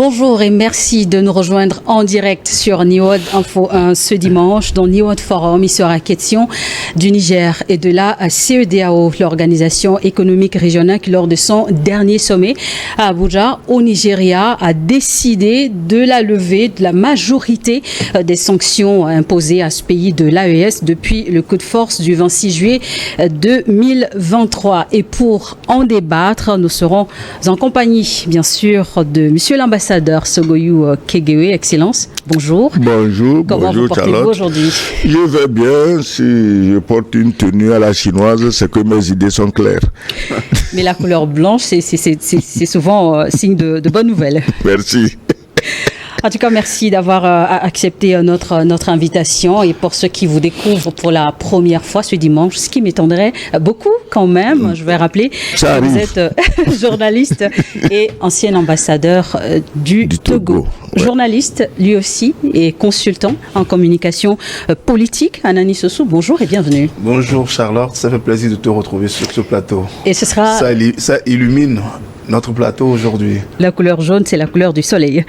Bonjour et merci de nous rejoindre en direct sur Niwod Info 1 ce dimanche. Dans Niwod Forum, il sera question du Niger et de la CEDEAO, l'organisation économique régionale qui, lors de son dernier sommet à Abuja, au Nigeria, a décidé de la levée de la majorité des sanctions imposées à ce pays de l'AES depuis le coup de force du 26 juillet 2023. Et pour en débattre, nous serons en compagnie, bien sûr, de Monsieur l'ambassadeur Sogoyou Kegewe. Excellence, bonjour. Bonjour, Comment bonjour vous portez-vous aujourd'hui? Je vais bien. Si je porte une tenue à la chinoise, c'est que mes idées sont claires. Mais la couleur blanche, c'est souvent signe de bonnes nouvelles. Merci. En tout cas, merci d'avoir accepté notre invitation. Et pour ceux qui vous découvrent pour la première fois ce dimanche, ce qui m'étonnerait beaucoup quand même, je vais rappeler que vous êtes journaliste et ancien ambassadeur du Togo. Ouais. Journaliste lui aussi et consultant en communication politique. Anani Sossou, bonjour et bienvenue. Bonjour Charlotte, ça fait plaisir de te retrouver sur ce plateau. Et ce sera... Ça illumine notre plateau aujourd'hui. La couleur jaune, c'est la couleur du soleil.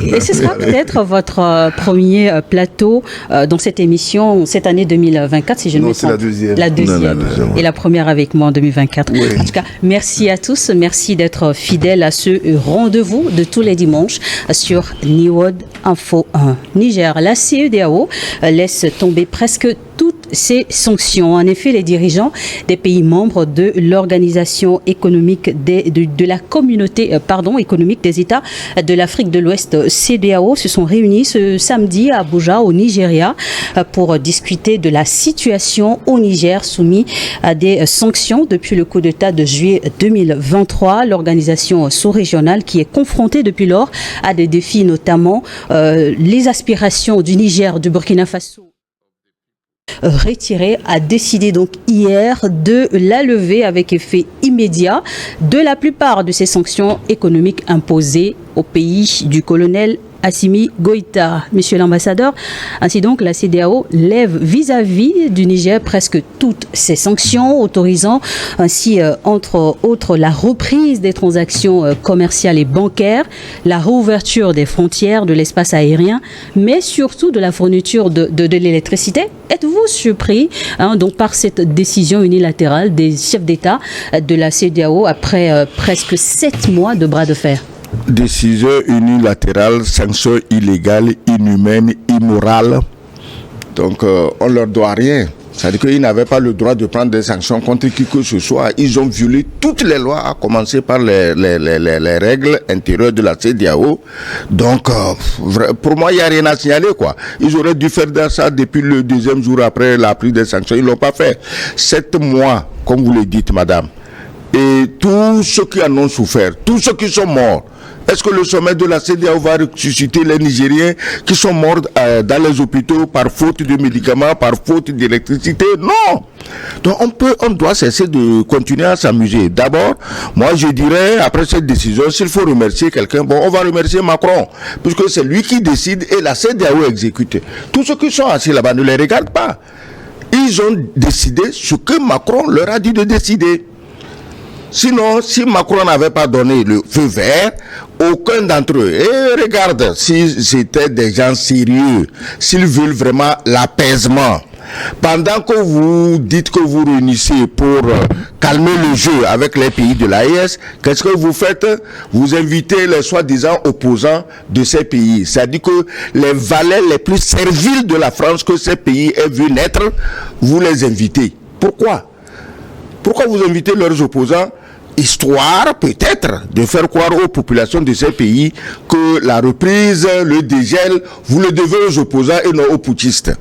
Et ce sera peut-être votre premier plateau dans cette émission, cette année 2024, si je ne me trompe. Non, c'est la deuxième. La deuxième. Et la première avec moi en 2024. Oui. En tout cas, merci à tous. Merci d'être fidèles à ce rendez-vous de tous les dimanches sur Niwod Info 1. Niger, la CEDEAO laisse tomber presque toutes ces sanctions. En effet, les dirigeants des pays membres de l'organisation économique de la communauté économique des États de l'Afrique de l'Ouest, CEDEAO, se sont réunis ce samedi à Abuja, au Nigeria, pour discuter de la situation au Niger soumis à des sanctions depuis le coup d'État de juillet 2023. L'organisation sous-régionale qui est confrontée depuis lors à des défis, notamment les aspirations du Niger, du Burkina Faso retiré, a décidé donc hier de la lever avec effet immédiat de la plupart de ces sanctions économiques imposées au pays du colonel Assimi Goïta. Monsieur l'ambassadeur, ainsi donc la CEDEAO lève vis-à-vis du Niger presque toutes ces sanctions, autorisant ainsi entre autres la reprise des transactions commerciales et bancaires, la réouverture des frontières de l'espace aérien, mais surtout de la fourniture de l'électricité. Êtes-vous surpris donc par cette décision unilatérale des chefs d'État de la CEDEAO après presque 7 mois de bras de fer? Décision unilatérale, sanction illégale, inhumaine, immorale. Donc, on ne leur doit rien. C'est-à-dire qu'ils n'avaient pas le droit de prendre des sanctions contre qui que ce soit. Ils ont violé toutes les lois, à commencer par les règles intérieures de la CEDEAO. Donc, pour moi, il n'y a rien à signaler, quoi. Ils auraient dû faire ça depuis le deuxième jour après la prise des sanctions. Ils ne l'ont pas fait. 7 mois, comme vous le dites, madame. Et tous ceux qui en ont souffert, tous ceux qui sont morts, est-ce que le sommet de la CEDEAO va ressusciter les Nigériens qui sont morts dans les hôpitaux par faute de médicaments, par faute d'électricité? Non. Donc on doit cesser de continuer à s'amuser. D'abord, moi je dirais, après cette décision, s'il faut remercier quelqu'un, bon, on va remercier Macron, puisque c'est lui qui décide et la CEDEAO exécute. Tous ceux qui sont assis là-bas ne les regardent pas. Ils ont décidé ce que Macron leur a dit de décider. Sinon, si Macron n'avait pas donné le feu vert, aucun d'entre eux, et regarde, si c'était des gens sérieux, s'ils veulent vraiment l'apaisement, pendant que vous dites que vous réunissez pour calmer le jeu avec les pays de l'AES, qu'est-ce que vous faites? Vous invitez les soi-disant opposants de ces pays. C'est-à-dire que les valets les plus serviles de la France que ces pays aient vu naître, vous les invitez. Pourquoi? Pourquoi vous invitez leurs opposants? Histoire, peut-être, de faire croire aux populations de ces pays que la reprise, le dégel, vous le devez aux opposants et non aux putschistes.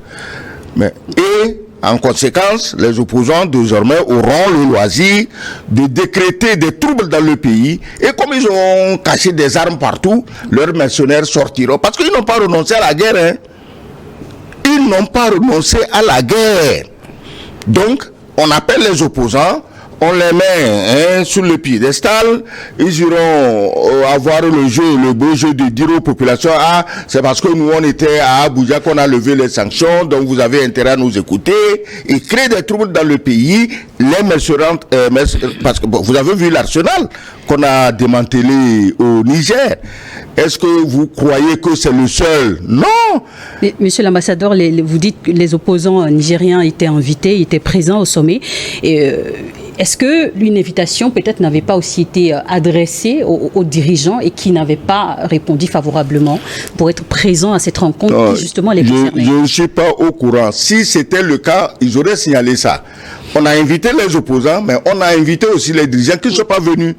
Et, en conséquence, les opposants, désormais, auront le loisir de décréter des troubles dans le pays. Et comme ils ont caché des armes partout, leurs mercenaires sortiront. Parce qu'ils n'ont pas renoncé à la guerre. Hein. Ils n'ont pas renoncé à la guerre. Donc, on appelle les opposants, on les met sur le piédestal, ils iront avoir le beau jeu de dire aux populations, ah, c'est parce que nous on était à Abuja qu'on a levé les sanctions, donc vous avez intérêt à nous écouter, et créer des troubles dans le pays, les mercenaires, parce que bon, vous avez vu l'arsenal qu'on a démantelé au Niger. Est-ce que vous croyez que c'est le seul? Non. Mais, monsieur l'ambassadeur, vous dites que les opposants nigériens étaient invités, étaient présents au sommet. Et, est-ce que une invitation peut-être n'avait pas aussi été adressée aux dirigeants et qui n'avaient pas répondu favorablement pour être présents à cette rencontre qui justement les concernait? Je ne suis pas au courant. Si c'était le cas, ils auraient signalé ça. On a invité les opposants, mais on a invité aussi les dirigeants qui ne sont pas venus.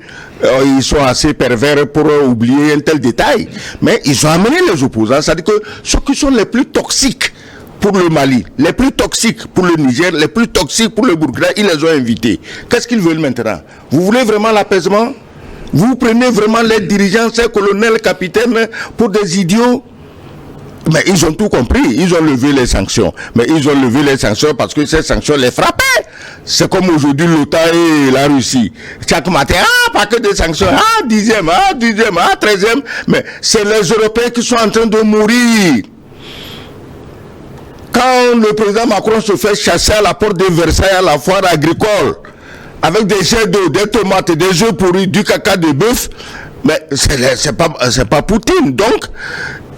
Ils sont assez pervers pour oublier un tel détail. Mais ils ont amené les opposants. C'est-à-dire que ceux qui sont les plus toxiques pour le Mali, les plus toxiques pour le Niger, les plus toxiques pour le Burkina, ils les ont invités. Qu'est-ce qu'ils veulent maintenant? Vous voulez vraiment l'apaisement? Vous prenez vraiment les dirigeants, ces colonels, capitaines, pour des idiots? Mais ils ont tout compris, ils ont levé les sanctions. Mais ils ont levé les sanctions parce que ces sanctions les frappaient. C'est comme aujourd'hui l'OTAN et la Russie. Chaque matin, pas que des sanctions, 10e, 13e. Mais c'est les Européens qui sont en train de mourir. Quand le président Macron se fait chasser à la porte de Versailles à la foire agricole, avec des jets d'eau, des tomates, des œufs pourris, du caca de bœuf, mais c'est pas Poutine. Donc,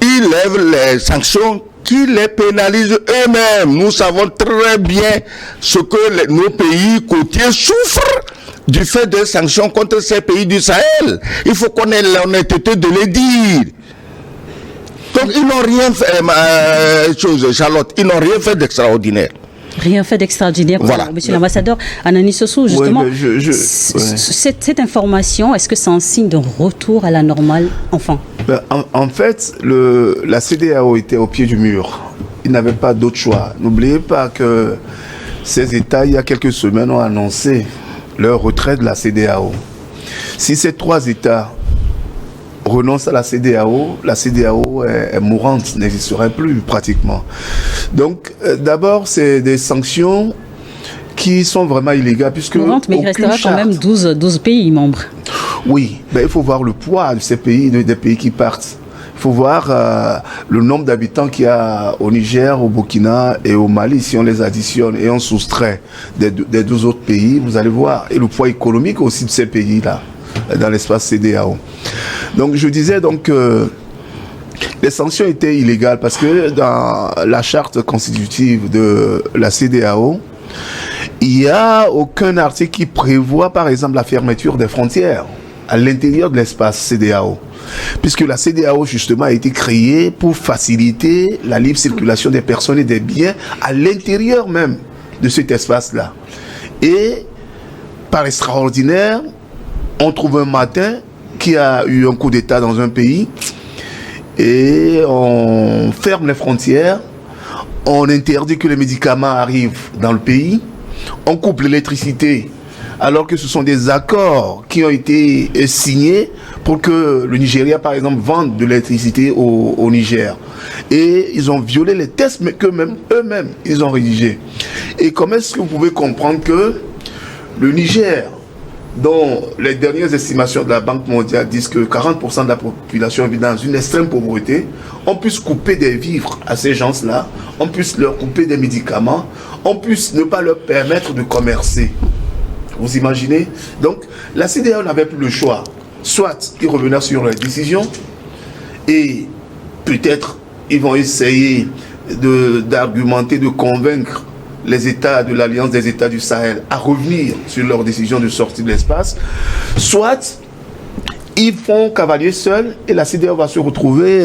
ils lèvent les sanctions qui les pénalisent eux-mêmes. Nous savons très bien ce que nos pays côtiers souffrent du fait des sanctions contre ces pays du Sahel. Il faut qu'on ait l'honnêteté de les dire. Donc ils n'ont rien fait, Charlotte, ils n'ont rien fait d'extraordinaire. Rien fait d'extraordinaire. Voilà. Monsieur l'ambassadeur, Anani Sossou, justement, cette information, est-ce que c'est un signe d'un retour à la normale enfin? En fait, la CEDEAO était au pied du mur. Ils n'avaient pas d'autre choix. N'oubliez pas que ces États, il y a quelques semaines, ont annoncé leur retrait de la CEDEAO. Si ces 3 États renoncent à la CEDEAO est mourante, n'existerait plus pratiquement. Donc, d'abord, c'est des sanctions qui sont vraiment illégales. Puisque mourante, mais il restera quand même 12 pays membres. Oui, il faut voir le poids de ces pays, des pays qui partent. Il faut voir le nombre d'habitants qu'il y a au Niger, au Burkina et au Mali. Si on les additionne et on soustrait des 12 autres pays, vous allez voir. Et le poids économique aussi de ces pays-là, dans l'espace CEDEAO. Donc je disais donc que les sanctions étaient illégales parce que dans la charte constitutive de la CEDEAO, il n'y a aucun article qui prévoit par exemple la fermeture des frontières à l'intérieur de l'espace CEDEAO. Puisque la CEDEAO justement a été créée pour faciliter la libre circulation des personnes et des biens à l'intérieur même de cet espace-là. Et par extraordinaire, on trouve un matin qu'il y a eu un coup d'État dans un pays et on ferme les frontières, on interdit que les médicaments arrivent dans le pays, on coupe l'électricité alors que ce sont des accords qui ont été signés pour que le Nigeria par exemple vende de l'électricité au Niger. Et ils ont violé les tests qu'eux-mêmes ils ont rédigés. Et comment est-ce que vous pouvez comprendre que le Niger, dont les dernières estimations de la Banque mondiale disent que 40% de la population vit dans une extrême pauvreté, on puisse couper des vivres à ces gens-là, on puisse leur couper des médicaments, on puisse ne pas leur permettre de commercer. Vous imaginez? Donc, la CEDEAO n'avait plus le choix. Soit ils revenaient sur leurs décisions et peut-être ils vont essayer d'argumenter, de convaincre les États de l'Alliance des États du Sahel à revenir sur leur décision de sortie de l'espace, soit ils font cavalier seul et la CEDEAO va se retrouver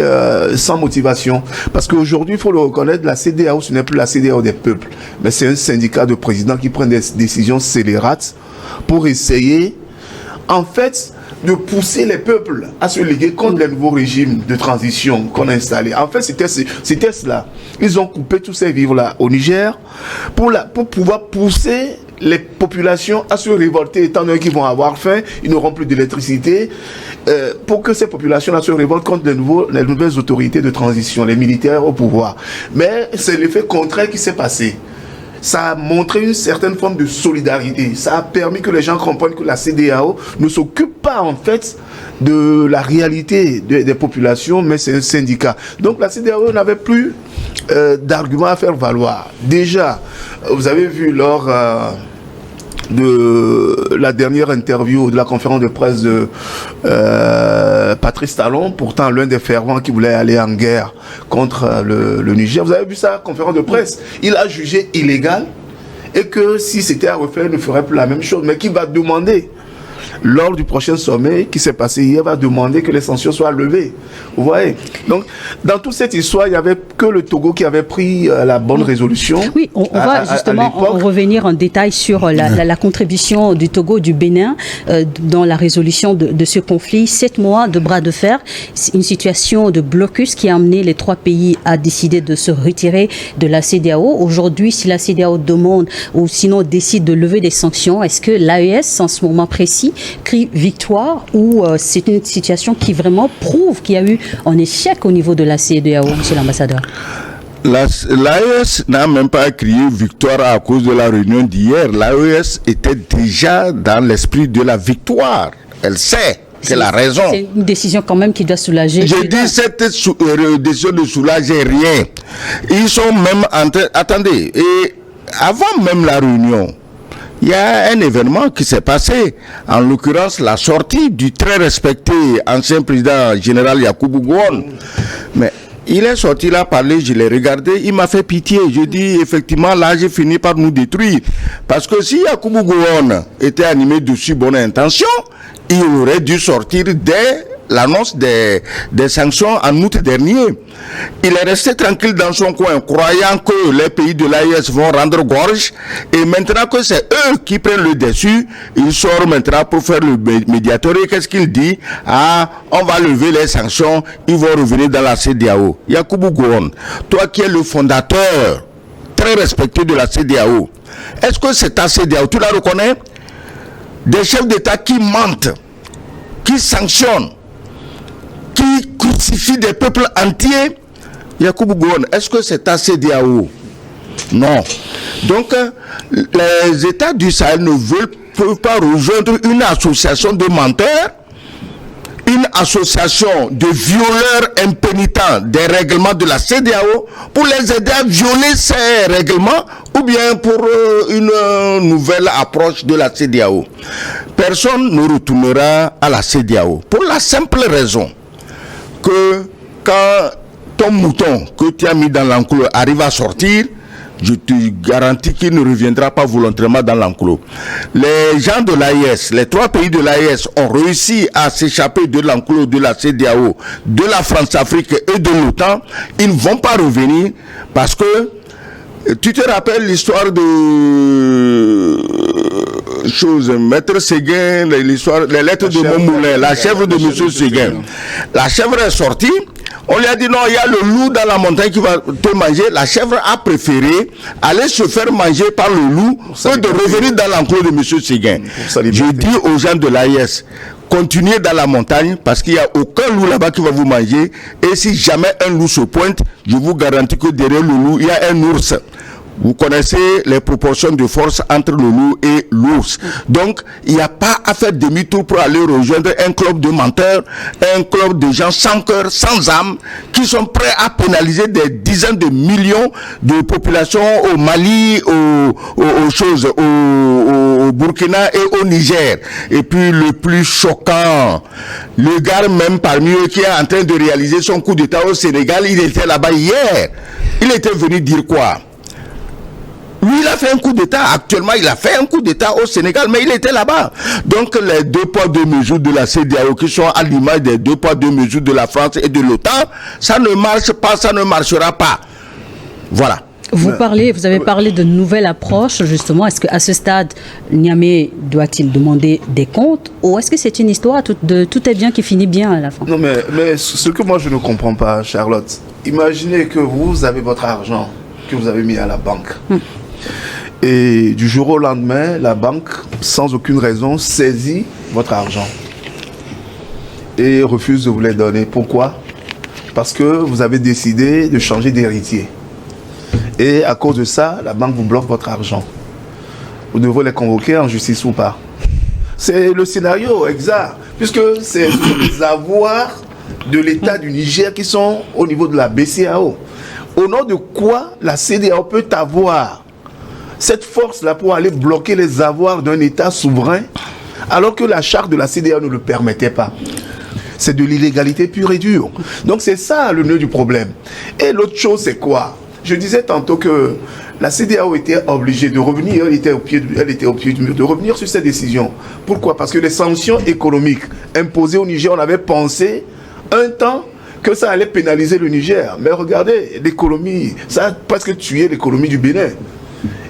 sans motivation. Parce qu'aujourd'hui, il faut le reconnaître, la CEDEAO, ce n'est plus la CEDEAO des peuples, mais c'est un syndicat de présidents qui prennent des décisions scélérates pour essayer, en fait, de pousser les peuples à se liguer contre les nouveaux régimes de transition qu'on a installés. En fait, c'était cela. Ils ont coupé tous ces vivres-là au Niger pour pouvoir pousser les populations à se révolter, étant donné qu'ils vont avoir faim, ils n'auront plus d'électricité, pour que ces populations-là se révoltent contre les nouvelles autorités de transition, les militaires au pouvoir. Mais c'est l'effet contraire qui s'est passé. Ça a montré une certaine forme de solidarité. Ça a permis que les gens comprennent que la CEDEAO ne s'occupe pas en fait de la réalité des populations, mais c'est un syndicat. Donc la CEDEAO n'avait plus d'arguments à faire valoir. Déjà, vous avez vu lors de la dernière interview de la conférence de presse de Patrice Talon, pourtant l'un des fervents qui voulait aller en guerre contre le Niger. Vous avez vu sa conférence de presse? Il a jugé illégal et que si c'était à refaire, il ne ferait plus la même chose, mais qui va demander lors du prochain sommet qui s'est passé hier, va demander que les sanctions soient levées. Vous voyez? Donc, dans toute cette histoire, il n'y avait que le Togo qui avait pris la bonne résolution. Oui, on va justement revenir en détail sur la contribution du Togo, du Bénin dans la résolution de ce conflit. 7 mois de bras de fer, une situation de blocus qui a amené les 3 pays à décider de se retirer de la CEDEAO. Aujourd'hui, si la CEDEAO demande ou sinon décide de lever des sanctions, est-ce que l'AES, en ce moment précis, crie victoire ou c'est une situation qui vraiment prouve qu'il y a eu un échec au niveau de la CEDEAO, monsieur l'ambassadeur? L'AES n'a même pas crié victoire à cause de la réunion d'hier. L'AES était déjà dans l'esprit de la victoire. Elle sait qu'elle a raison. C'est une décision quand même qui doit soulager. Je dis cette décision ne soulageait rien. Ils sont même en train... Attendez, et avant même la réunion, il y a un événement qui s'est passé, en l'occurrence la sortie du très respecté ancien président général Yakubu Gowon. Mais il est sorti là parler, je l'ai regardé, il m'a fait pitié. Je dis effectivement là j'ai fini par nous détruire. Parce que si Yakubu Gowon était animé de si bonne intention, il aurait dû sortir dès l'annonce des sanctions en août dernier. Il est resté tranquille dans son coin, croyant que les pays de l'AES vont rendre gorge. Et maintenant que c'est eux qui prennent le dessus, il sort maintenant pour faire le médiateur. Et qu'est-ce qu'il dit? Ah, on va lever les sanctions, ils vont revenir dans la CEDEAO. Yakubu Gowon, toi qui es le fondateur, très respecté de la CEDEAO, est-ce que c'est ta CEDEAO? Tu la reconnais? Des chefs d'État qui mentent, qui sanctionnent, qui crucifie des peuples entiers. Yakubu Gowon, est-ce que c'est ta CEDEAO? Non. Donc, les États du Sahel ne peuvent pas rejoindre une association de menteurs, une association de violeurs impénitents des règlements de la CEDEAO pour les aider à violer ces règlements ou bien pour une nouvelle approche de la CEDEAO. Personne ne retournera à la CEDEAO pour la simple raison que quand ton mouton que tu as mis dans l'enclos arrive à sortir, je te garantis qu'il ne reviendra pas volontairement dans l'enclos. Les gens de l'AES, les 3 pays de l'AES ont réussi à s'échapper de l'enclos de la CEDEAO, de la France-Afrique et de l'OTAN. Ils ne vont pas revenir parce que tu te rappelles l'histoire de Maître Séguin, l'histoire, les lettres de Montmoulin, la chèvre de Monsieur Séguin. La chèvre est sortie. On lui a dit non, il y a le loup dans la montagne qui va te manger. La chèvre a préféré aller se faire manger par le loup que de revenir dans l'enclos de M. Séguin. Je dis aux gens de l'AES, continuez dans la montagne parce qu'il n'y a aucun loup là-bas qui va vous manger. Et si jamais un loup se pointe, je vous garantis que derrière le loup, il y a un ours. Vous connaissez les proportions de force entre le loup et l'ours. Donc, il n'y a pas à faire demi-tour pour aller rejoindre un club de menteurs, un club de gens sans cœur, sans âme, qui sont prêts à pénaliser des dizaines de millions de populations au Mali, au Burkina et au Niger. Et puis, le plus choquant, le gars même parmi eux qui est en train de réaliser son coup d'État au Sénégal, il était là-bas hier. Il était venu dire quoi? Lui, il a fait un coup d'État. Actuellement, il a fait un coup d'État au Sénégal, mais il était là-bas. Donc, les 2 poids 2 mesures de la CEDEAO qui sont à l'image des 2 poids 2 mesures de la France et de l'OTAN, ça ne marche pas, ça ne marchera pas. Voilà. Vous avez parlé de nouvelle approche, justement. Est-ce qu'à ce stade, Niamey doit-il demander des comptes ou est-ce que c'est une histoire de tout est bien qui finit bien à la fin? Non, mais ce que moi je ne comprends pas, Charlotte, imaginez que vous avez votre argent que vous avez mis à la banque. Et du jour au lendemain, la banque, sans aucune raison, saisit votre argent et refuse de vous les donner. Pourquoi? Parce que vous avez décidé de changer d'héritier. Et à cause de ça, la banque vous bloque votre argent. Vous devez les convoquer en justice ou pas. C'est le scénario exact, puisque c'est les avoirs de l'État du Niger qui sont au niveau de la BCEAO. Au nom de quoi la CEDEAO peut avoir cette force-là pour aller bloquer les avoirs d'un État souverain, alors que la charte de la CEDEAO ne le permettait pas. C'est de l'illégalité pure et dure. Donc c'est ça le nœud du problème. Et l'autre chose, c'est quoi? Je disais tantôt que la CEDEAO était obligée de revenir, elle était au pied du mur, de revenir sur cette décision. Pourquoi? Parce que les sanctions économiques imposées au Niger, on avait pensé un temps que ça allait pénaliser le Niger. Mais regardez, l'économie, ça a presque tué l'économie du Bénin.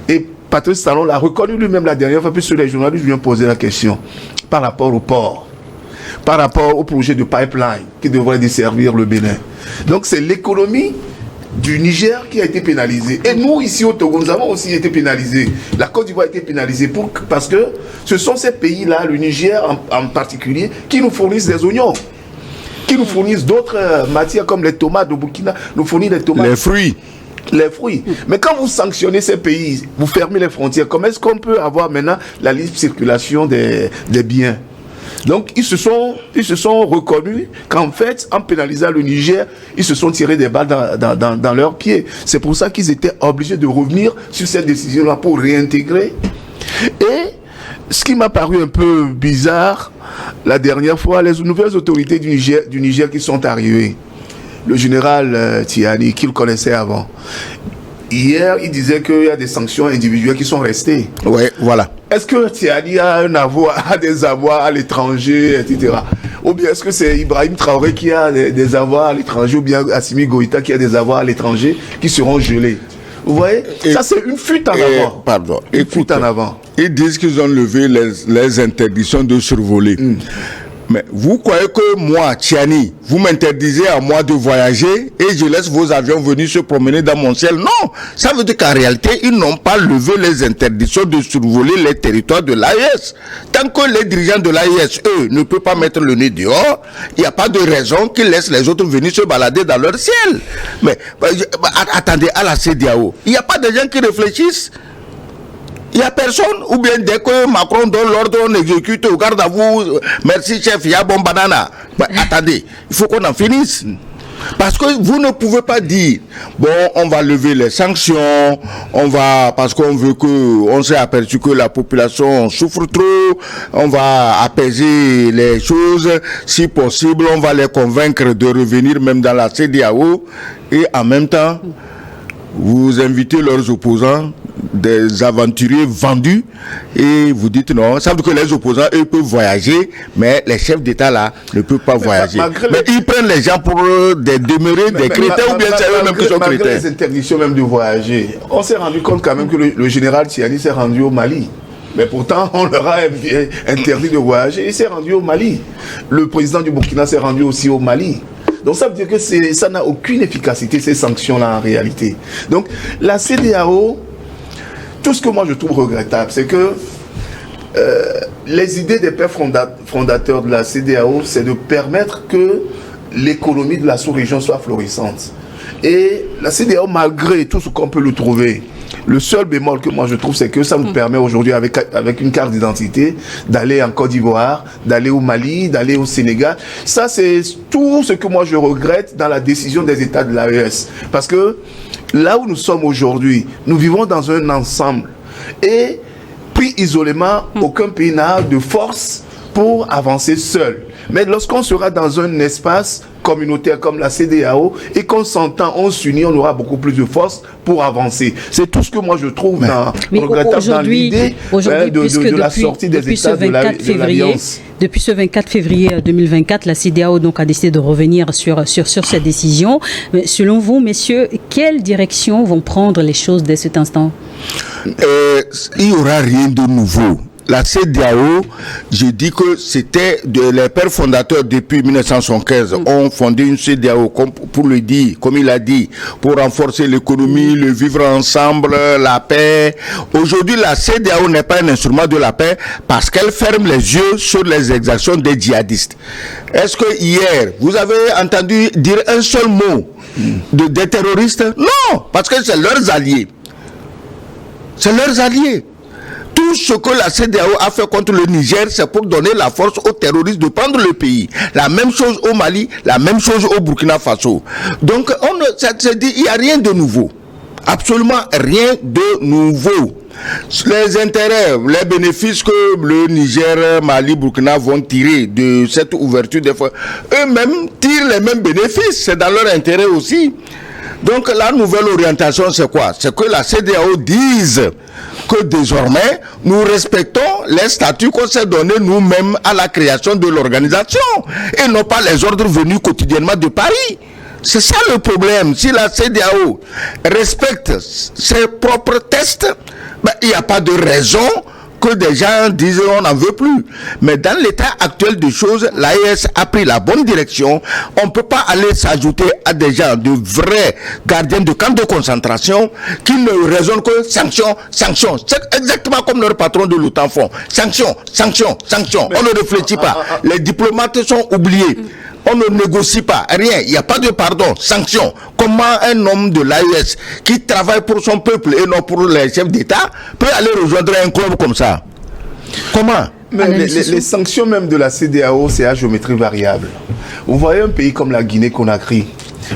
Et Patrice Talon l'a reconnu lui-même la dernière fois, puisque les journalistes lui ont posé la question par rapport au port, par rapport au projet de pipeline qui devrait desservir le Bénin. Donc c'est l'économie du Niger qui a été pénalisée. Et nous, ici au Togo, nous avons aussi été pénalisés. La Côte d'Ivoire a été pénalisée parce que ce sont ces pays-là, le Niger en particulier, qui nous fournissent des oignons, qui nous fournissent d'autres matières comme les tomates de Burkina, nous fournissent des tomates. Les fruits. Mais quand vous sanctionnez ces pays, vous fermez les frontières, comment est-ce qu'on peut avoir maintenant la libre circulation des biens? Donc ils se sont reconnus qu'en fait, en pénalisant le Niger, ils se sont tirés des balles dans leurs pieds. C'est pour ça qu'ils étaient obligés de revenir sur cette décision-là pour réintégrer. Et ce qui m'a paru un peu bizarre, la dernière fois, les nouvelles autorités du Niger qui sont arrivées, le général Tiani, qu'il connaissait avant. Hier, il disait qu'il y a des sanctions individuelles qui sont restées. Oui, voilà. Est-ce que Tiani a des avoirs à l'étranger, etc. Ou bien est-ce que c'est Ibrahim Traoré qui a des avoirs à l'étranger, ou bien Assimi Goïta qui a des avoirs à l'étranger qui seront gelés? Vous voyez? Ça, c'est une fuite en avant. Pardon. Une fuite en avant. Ils disent qu'ils ont levé les interdictions de survoler. Mais vous croyez que moi, Tiani, vous m'interdisez à moi de voyager et je laisse vos avions venir se promener dans mon ciel? Non! Ça veut dire qu'en réalité, ils n'ont pas levé les interdictions de survoler les territoires de l'AES. Tant que les dirigeants de l'AES, eux, ne peuvent pas mettre le nez dehors, il n'y a pas de raison qu'ils laissent les autres venir se balader dans leur ciel. Mais attendez, à la CEDEAO, il n'y a pas de gens qui réfléchissent. Il n'y a personne, ou bien dès que Macron donne l'ordre, on exécute, au garde à vous, merci chef, il y a bon banana. Attendez, il faut qu'on en finisse. Parce que vous ne pouvez pas dire, bon, on va lever les sanctions, parce qu'on veut on s'est aperçu que la population souffre trop, on va apaiser les choses, si possible, on va les convaincre de revenir même dans la CEDEAO, et en même temps, vous invitez leurs opposants, des aventuriers vendus, et vous dites non. Ça veut dire que les opposants, eux, peuvent voyager, mais les chefs d'État, là, ne peuvent pas voyager. Mais ils prennent les gens pour des demeurés, des chrétiens, ou bien c'est eux-mêmes qui sont chrétiens. Malgré les interdictions même de voyager, on s'est rendu compte quand même que le général Tiani s'est rendu au Mali. Mais pourtant, on leur a interdit de voyager. Il s'est rendu au Mali. Le président du Burkina s'est rendu aussi au Mali. Donc ça veut dire que ça n'a aucune efficacité, ces sanctions-là, en réalité. Donc la CEDEAO, tout ce que moi je trouve regrettable, c'est que les idées des pères fondateurs de la CEDEAO, c'est de permettre que l'économie de la sous-région soit florissante. Et la CEDEAO, malgré tout ce qu'on peut le trouver, le seul bémol que moi je trouve, c'est que ça nous permet aujourd'hui, avec une carte d'identité, d'aller en Côte d'Ivoire, d'aller au Mali, d'aller au Sénégal. Ça, c'est tout ce que moi je regrette dans la décision des États de l'AES. Parce que là où nous sommes aujourd'hui, nous vivons dans un ensemble. Et pris isolément, aucun pays n'a de force pour avancer seul. Mais lorsqu'on sera dans un espace communautaire comme la CEDEAO et qu'on s'entend, on s'unit, on aura beaucoup plus de force pour avancer. C'est tout ce que moi je trouve regrettable dans l'idée de la sortie des États de l'Alliance. Depuis ce 24 février 2024, la CEDEAO donc a décidé de revenir sur cette décision. Mais selon vous, messieurs, quelle direction vont prendre les choses dès cet instant? Il n'y aura rien de nouveau. La CEDEAO, je dis que c'était les pères fondateurs depuis 1975 ont fondé une CEDEAO, pour le dire, comme il a dit, pour renforcer l'économie, le vivre ensemble, la paix. Aujourd'hui, la CEDEAO n'est pas un instrument de la paix parce qu'elle ferme les yeux sur les exactions des djihadistes. Est-ce que hier, vous avez entendu dire un seul mot des terroristes? Non, parce que c'est leurs alliés. C'est leurs alliés. Tout ce que la CEDEAO a fait contre le Niger, c'est pour donner la force aux terroristes de prendre le pays. La même chose au Mali, la même chose au Burkina Faso. Donc, ça se dit, il n'y a rien de nouveau. Absolument rien de nouveau. Les intérêts, les bénéfices que le Niger, Mali, Burkina vont tirer de cette ouverture des fonds, eux-mêmes tirent les mêmes bénéfices. C'est dans leur intérêt aussi. Donc la nouvelle orientation, c'est quoi? C'est que la CEDEAO dise que désormais, nous respectons les statuts qu'on s'est donnés nous-mêmes à la création de l'organisation et non pas les ordres venus quotidiennement de Paris. C'est ça le problème. Si la CEDEAO respecte ses propres tests, ben, il n'y a pas de raison que des gens disent on n'en veut plus. Mais dans l'état actuel des choses, l'AES a pris la bonne direction. On ne peut pas aller s'ajouter à des gens de vrais gardiens de camps de concentration qui ne raisonnent que sanctions, sanctions. C'est exactement comme leurs patrons de l'OTAN font. Sanctions, sanctions, sanctions. On ne réfléchit pas. Les diplomates sont oubliés. On ne négocie pas, rien, il n'y a pas de pardon, sanction. Comment un homme de l'AES qui travaille pour son peuple et non pour les chefs d'État peut aller rejoindre un club comme ça? Comment? Mais les sanctions même de la CEDEAO, c'est à géométrie variable. Vous voyez un pays comme la Guinée-Conakry,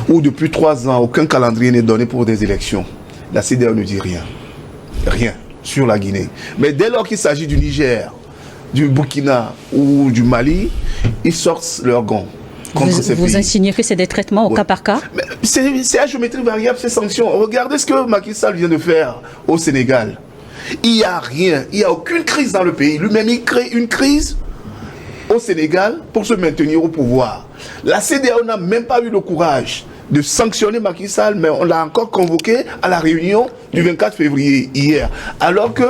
où depuis 3 ans, aucun calendrier n'est donné pour des élections. La CEDEAO ne dit rien. Rien sur la Guinée. Mais dès lors qu'il s'agit du Niger, du Burkina ou du Mali, ils sortent leurs gants. Vous insinuez que c'est des traitements au cas par cas? C'est à géométrie variable ces sanctions. Regardez ce que Macky Sall vient de faire au Sénégal. Il n'y a rien, il n'y a aucune crise dans le pays. Lui-même, il crée une crise au Sénégal pour se maintenir au pouvoir. La CEDEAO n'a même pas eu le courage de sanctionner Macky Sall, mais on l'a encore convoqué à la réunion du 24 février, hier. Alors que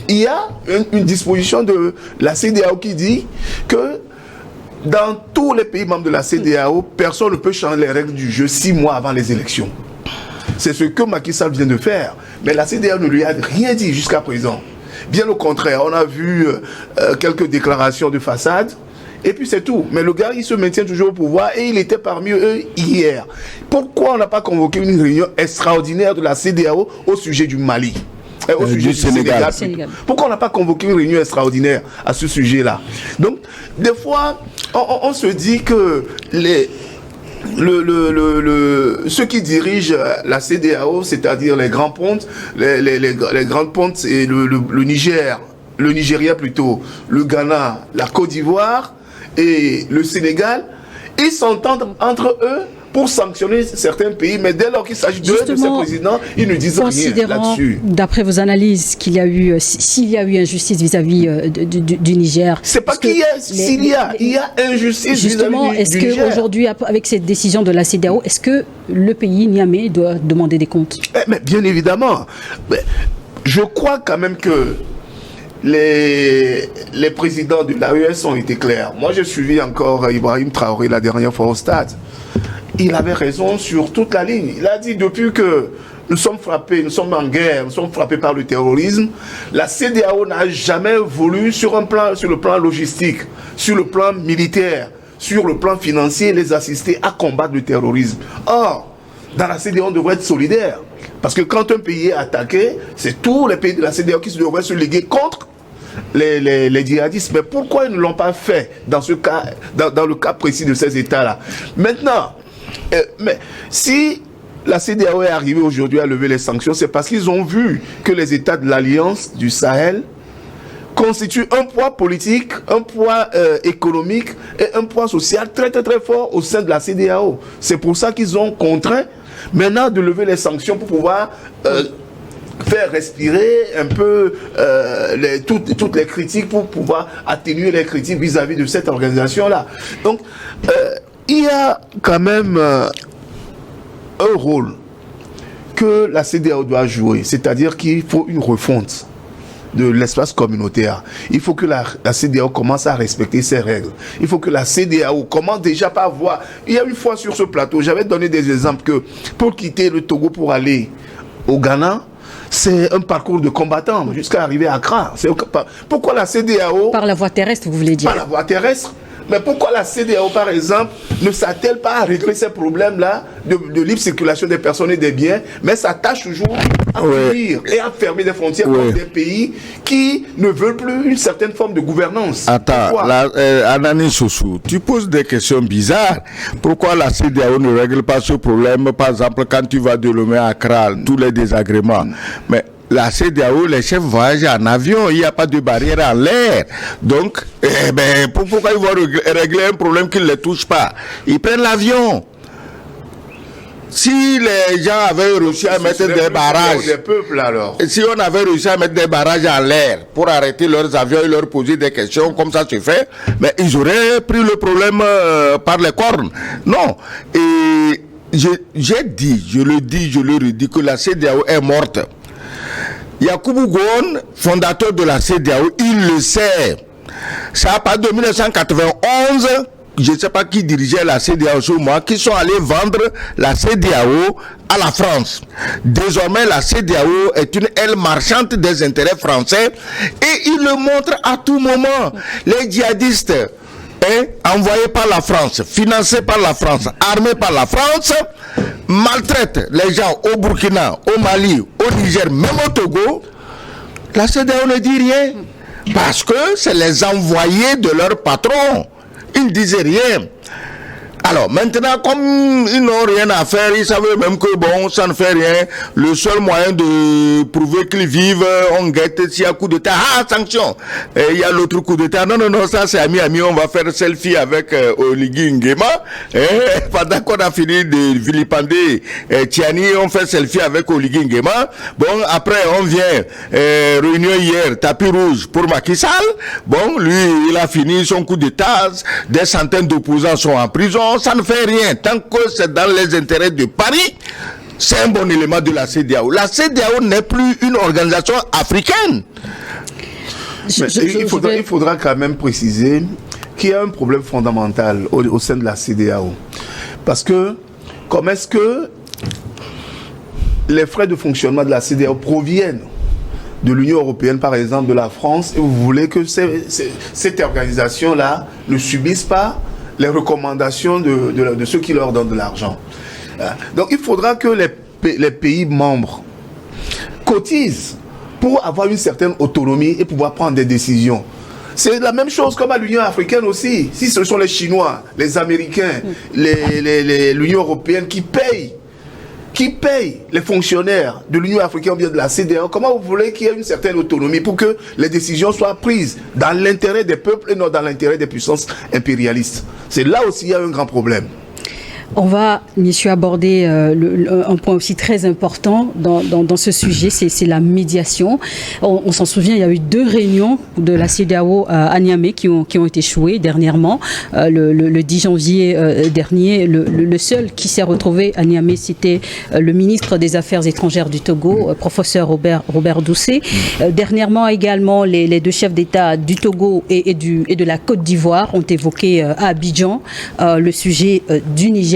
il y a une disposition de la CEDEAO qui dit que dans tous les pays membres de la CEDEAO, personne ne peut changer les règles du jeu 6 mois avant les élections. C'est ce que Macky Sall vient de faire. Mais la CEDEAO ne lui a rien dit jusqu'à présent. Bien au contraire, on a vu quelques déclarations de façade. Et puis c'est tout. Mais le gars, il se maintient toujours au pouvoir et il était parmi eux hier. Pourquoi on n'a pas convoqué une réunion extraordinaire de la CEDEAO au sujet du Mali? Au sujet du Sénégal. Pourquoi on n'a pas convoqué une réunion extraordinaire à ce sujet-là? Donc, des fois, on se dit que ceux qui dirigent la CEDEAO, c'est-à-dire les grands pontes, les grandes pontes et le Niger, le Nigeria plutôt, le Ghana, la Côte d'Ivoire et le Sénégal, ils s'entendent entre eux pour sanctionner certains pays, mais dès lors qu'il s'agit de ces présidents, ils ne disent rien là-dessus. D'après vos analyses, qu'il y a eu, s'il y a eu injustice vis-à-vis du Niger. C'est pas qu'il y a, il y a injustice justement, vis-à-vis du Niger. Est-ce qu'aujourd'hui, avec cette décision de la CEDEAO, est-ce que le pays, Niamey, doit demander des comptes? Mais bien évidemment. Mais je crois quand même que les présidents de l'AES ont été clairs. Moi, j'ai suivi encore Ibrahim Traoré la dernière fois au stade. Il avait raison sur toute la ligne. Il a dit depuis que nous sommes frappés, nous sommes en guerre, nous sommes frappés par le terrorisme, la CEDEAO n'a jamais voulu sur le plan logistique, sur le plan militaire, sur le plan financier, les assister à combattre le terrorisme. Or, dans la CEDEAO, on devrait être solidaire. Parce que quand un pays est attaqué, c'est tous les pays de la CEDEAO qui devraient se léguer contre les djihadistes. Mais pourquoi ils ne l'ont pas fait dans ce cas, dans le cas précis de ces États-là? Maintenant, mais si la CEDEAO est arrivée aujourd'hui à lever les sanctions, c'est parce qu'ils ont vu que les États de l'Alliance du Sahel constituent un poids politique, un poids économique et un poids social très très très fort au sein de la CEDEAO. C'est pour ça qu'ils ont contraint maintenant de lever les sanctions pour pouvoir faire respirer un peu toutes les critiques, pour pouvoir atténuer les critiques vis-à-vis de cette organisation-là. Donc, il y a quand même un rôle que la CEDEAO doit jouer, c'est-à-dire qu'il faut une refonte de l'espace communautaire. Il faut que la CEDEAO commence à respecter ses règles. Il faut que la CEDEAO commence déjà par voir. Il y a une fois sur ce plateau, j'avais donné des exemples que pour quitter le Togo pour aller au Ghana, c'est un parcours de combattants jusqu'à arriver à Accra. Pourquoi la CEDEAO... Par la voie terrestre, vous voulez dire? Par la voie terrestre. Mais pourquoi la CEDEAO, par exemple, ne s'attelle pas à régler ces problèmes-là de libre circulation des personnes et des biens, mais ça tâche toujours à punir et à fermer des frontières comme des pays qui ne veulent plus une certaine forme de gouvernance. Attends, Anani Soussou, tu poses des questions bizarres. Pourquoi la CEDEAO ne règle pas ce problème, par exemple, quand tu vas de Lomé à Accra, tous les désagréments? Mais la CEDEAO, les chefs voyagent en avion, il n'y a pas de barrière en l'air. Donc, pourquoi ils vont régler un problème qui ne les touche pas? Ils prennent l'avion. Si les gens avaient réussi à mettre des barrages, si on avait réussi à mettre des barrages en l'air pour arrêter leurs avions et leur poser des questions, comme ça se fait, mais ils auraient pris le problème par les cornes. Non. Et j'ai dit, je le redis, que la CEDEAO est morte. Yakubu Gowon, fondateur de la CEDEAO, il le sait. Ça part de 1991. Je ne sais pas qui dirigeait la CEDEAO sur moi, qui sont allés vendre la CEDEAO à la France. Désormais, la CEDEAO est une aile marchande des intérêts français et ils le montrent à tout moment. Les djihadistes envoyés par la France, financés par la France, armés par la France, maltraitent les gens au Burkina, au Mali, au Niger, même au Togo. La CEDEAO ne dit rien parce que c'est les envoyés de leur patron. Ils ne disaient rien. Alors maintenant, comme ils n'ont rien à faire, ils savaient même que bon, ça ne fait rien. Le seul moyen de prouver qu'ils vivent, on guette s'il y a coup d'État. Ah, sanction. Et il y a l'autre coup d'État. Non, ça c'est ami, on va faire selfie avec Oligui Nguema. Pendant qu'on a fini de vilipender Tiani, on fait selfie avec Oligui Nguema. Bon, après on vient, réunion hier, tapis rouge pour Macky Sall. Bon, lui, il a fini son coup d'État. Des centaines d'opposants sont en prison. Ça ne fait rien. Tant que c'est dans les intérêts de Paris, c'est un bon élément de la CEDEAO. La CEDEAO n'est plus une organisation africaine. Il faudra quand même préciser qu'il y a un problème fondamental au sein de la CEDEAO. Parce que, comment est-ce que les frais de fonctionnement de la CEDEAO proviennent de l'Union européenne, par exemple, de la France, et vous voulez que cette organisation-là ne subisse pas les recommandations de ceux qui leur donnent de l'argent. Donc il faudra que les pays membres cotisent pour avoir une certaine autonomie et pouvoir prendre des décisions. C'est la même chose comme à l'Union africaine aussi. Si ce sont les Chinois, les Américains, l'Union européenne qui payent les fonctionnaires de l'Union africaine ou bien de la CEDEAO, comment vous voulez qu'il y ait une certaine autonomie pour que les décisions soient prises dans l'intérêt des peuples et non dans l'intérêt des puissances impérialistes? C'est là aussi il y a un grand problème. On va, messieurs, aborder un point aussi très important dans ce sujet, c'est la médiation. On s'en souvient, il y a eu 2 réunions de la CEDEAO à Niamey qui ont échoué dernièrement. Le 10 janvier dernier, le seul qui s'est retrouvé à Niamey, c'était le ministre des Affaires étrangères du Togo, professeur Robert Doucet. Dernièrement également, les 2 chefs d'État du Togo et de la Côte d'Ivoire ont évoqué à Abidjan le sujet du Niger.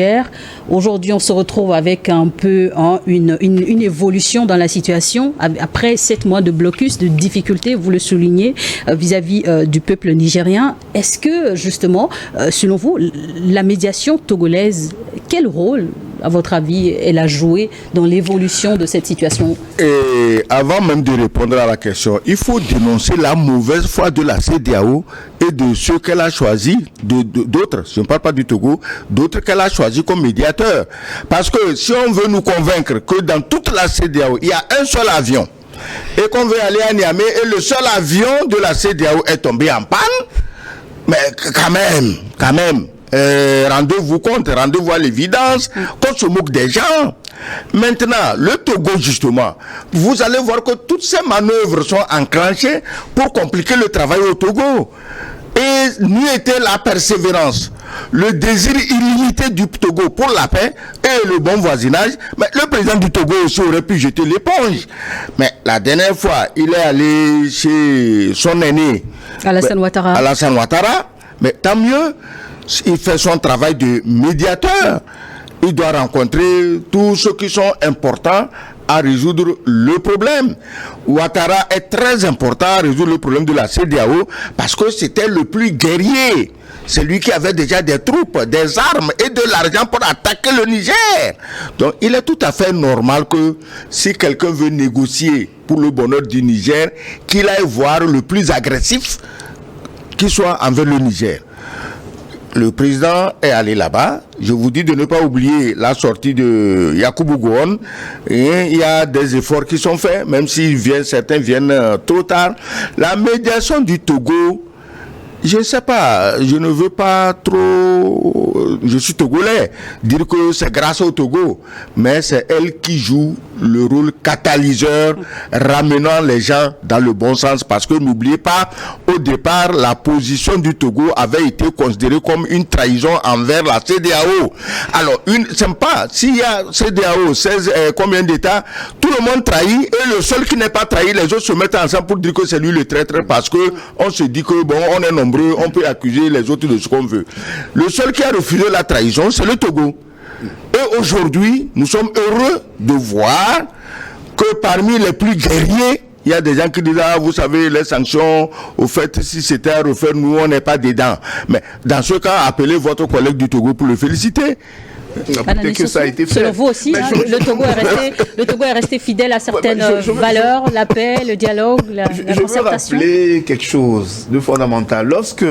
Aujourd'hui, on se retrouve avec un peu une évolution dans la situation après 7 mois de blocus, de difficultés, vous le soulignez, vis-à-vis du peuple nigérien. Est-ce que, justement, selon vous, la médiation togolaise, quel rôle, à votre avis, elle a joué dans l'évolution de cette situation? Et avant même de répondre à la question, il faut dénoncer la mauvaise foi de la CEDEAO et de ceux qu'elle a choisis, d'autres, je ne parle pas du Togo, d'autres qu'elle a choisis comme médiateurs. Parce que si on veut nous convaincre que dans toute la CEDEAO, il y a un seul avion, et qu'on veut aller à Niamey, et le seul avion de la CEDEAO est tombé en panne, mais quand même, rendez-vous compte, rendez-vous à l'évidence, qu'on se moque des gens. Maintenant, le Togo, justement, vous allez voir que toutes ces manœuvres sont enclenchées pour compliquer le travail au Togo. Et nous était la persévérance, le désir illimité du Togo pour la paix et le bon voisinage. Mais le président du Togo aussi aurait pu jeter l'éponge. Mais la dernière fois, il est allé chez son aîné, Alassane Ouattara. Mais tant mieux, il fait son travail de médiateur. Il doit rencontrer tous ceux qui sont importants à résoudre le problème. Ouattara est très important à résoudre le problème de la CEDEAO parce que c'était le plus guerrier. C'est lui qui avait déjà des troupes, des armes et de l'argent pour attaquer le Niger. Donc il est tout à fait normal que si quelqu'un veut négocier pour le bonheur du Niger, qu'il aille voir le plus agressif qui soit envers le Niger. Le président est allé là-bas. Je vous dis de ne pas oublier la sortie de Yakubu Gowon. Et il y a des efforts qui sont faits, même si certains viennent trop tard. La médiation du Togo, je ne sais pas, je ne veux pas trop, je suis togolais, dire que c'est grâce au Togo, mais c'est elle qui joue le rôle catalyseur, ramenant les gens dans le bon sens, parce que n'oubliez pas, au départ, la position du Togo avait été considérée comme une trahison envers la CEDEAO. Alors, c'est pas, s'il y a CEDEAO, 16, combien d'États, tout le monde trahit, et le seul qui n'est pas trahi, les autres se mettent ensemble pour dire que c'est lui le traître, parce que on se dit que bon, on est nombreux, on peut accuser les autres de ce qu'on veut. Le seul qui a refusé la trahison, c'est le Togo. Et aujourd'hui, nous sommes heureux de voir que parmi les plus guerriers, il y a des gens qui disent, ah, vous savez, les sanctions, au fait, si c'était à refaire, nous, on n'est pas dedans. Mais dans ce cas, appelez votre collègue du Togo pour le féliciter. Peut-être que ça a été fait. Selon vous aussi, hein, le Togo est resté fidèle à certaines valeurs, la paix, le dialogue, la concertation. Je veux rappeler quelque chose de fondamental. Lorsque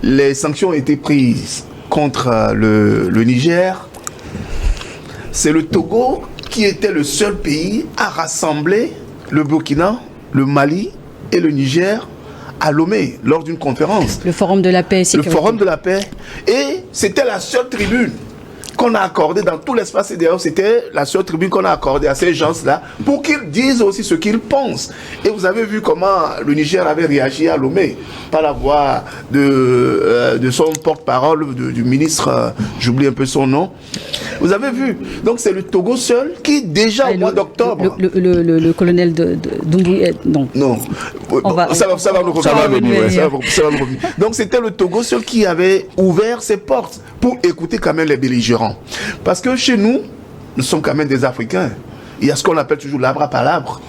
les sanctions ont été prises contre le Niger, c'est le Togo qui était le seul pays à rassembler le Burkina, le Mali et le Niger à Lomé lors d'une conférence. Le Forum de la paix et sécurité. Le Forum de la paix. Et c'était la seule tribune qu'on a accordée dans tout l'espace CEDEAO. C'était la seule tribune qu'on a accordée à ces gens-là pour qu'ils disent aussi ce qu'ils pensent. Et vous avez vu comment le Niger avait réagi à Lomé par la voix de son porte-parole, du ministre, j'oublie un peu son nom. Vous avez vu. Donc c'est le Togo seul qui, déjà au mois d'octobre... Le colonel Doumbouya, non. Non. Ça va nous revenir. Donc c'était le Togo seul qui avait ouvert ses portes pour écouter quand même les belligérants. Parce que chez nous, nous sommes quand même des Africains. Il y a ce qu'on appelle toujours l'arbre à palabre.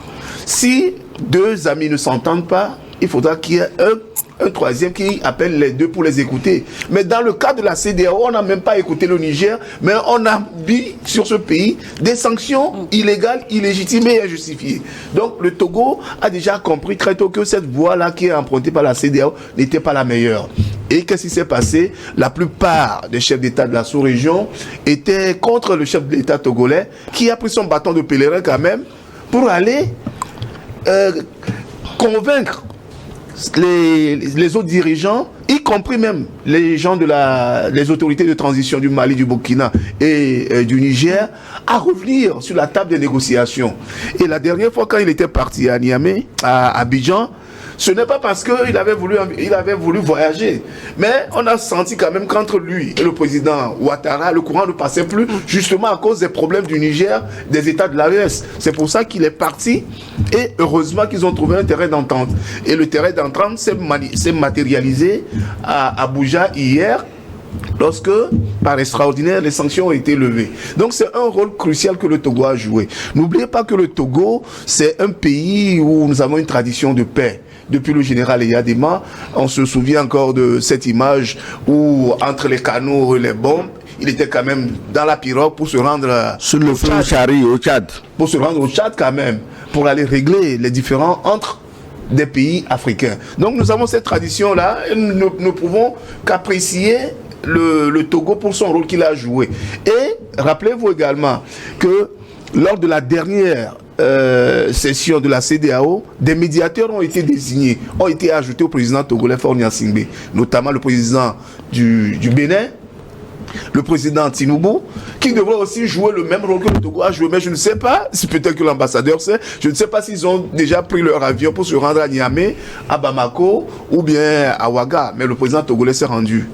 Si deux amis ne s'entendent pas, il faudra qu'il y ait un troisième qui appelle les deux pour les écouter. Mais dans le cas de la CEDEAO, on n'a même pas écouté le Niger, mais on a mis sur ce pays des sanctions illégales, illégitimes et injustifiées. Donc le Togo a déjà compris très tôt que cette voie-là qui est empruntée par la CEDEAO n'était pas la meilleure. Et qu'est-ce qui s'est passé? La plupart des chefs d'État de la sous-région étaient contre le chef d'État togolais qui a pris son bâton de pèlerin quand même pour aller convaincre les autres dirigeants, y compris même les gens les autorités de transition du Mali, du Burkina et du Niger, à revenir sur la table des négociations. Et la dernière fois, quand il était parti à Niamey, à Abidjan, ce n'est pas parce qu'il avait voulu voyager, mais on a senti quand même qu'entre lui et le président Ouattara, le courant ne passait plus, justement à cause des problèmes du Niger, des États de l'AES. C'est pour ça qu'il est parti, et heureusement qu'ils ont trouvé un terrain d'entente. Et le terrain d'entente s'est matérialisé à Abuja hier, lorsque, par extraordinaire, les sanctions ont été levées. Donc c'est un rôle crucial que le Togo a joué. N'oubliez pas que le Togo, c'est un pays où nous avons une tradition de paix. Depuis le général Eyadema, on se souvient encore de cette image où, entre les canaux et les bombes, il était quand même dans la pirogue pour se rendre sur le fleuve Chari au Tchad. Pour se rendre au Tchad quand même, pour aller régler les différends entre des pays africains. Donc nous avons cette tradition-là et nous ne pouvons qu'apprécier le Togo pour son rôle qu'il a joué. Et rappelez-vous également que lors de la dernière session de la CEDEAO, des médiateurs ont été désignés, ont été ajoutés au président togolais Faure Gnassingbé, notamment le président du Bénin, le président Tinubu, qui devrait aussi jouer le même rôle que le Togo a joué. Mais je ne sais pas, si peut-être que l'ambassadeur sait, je ne sais pas s'ils ont déjà pris leur avion pour se rendre à Niamey, à Bamako ou bien à Ouaga. Mais le président togolais s'est rendu.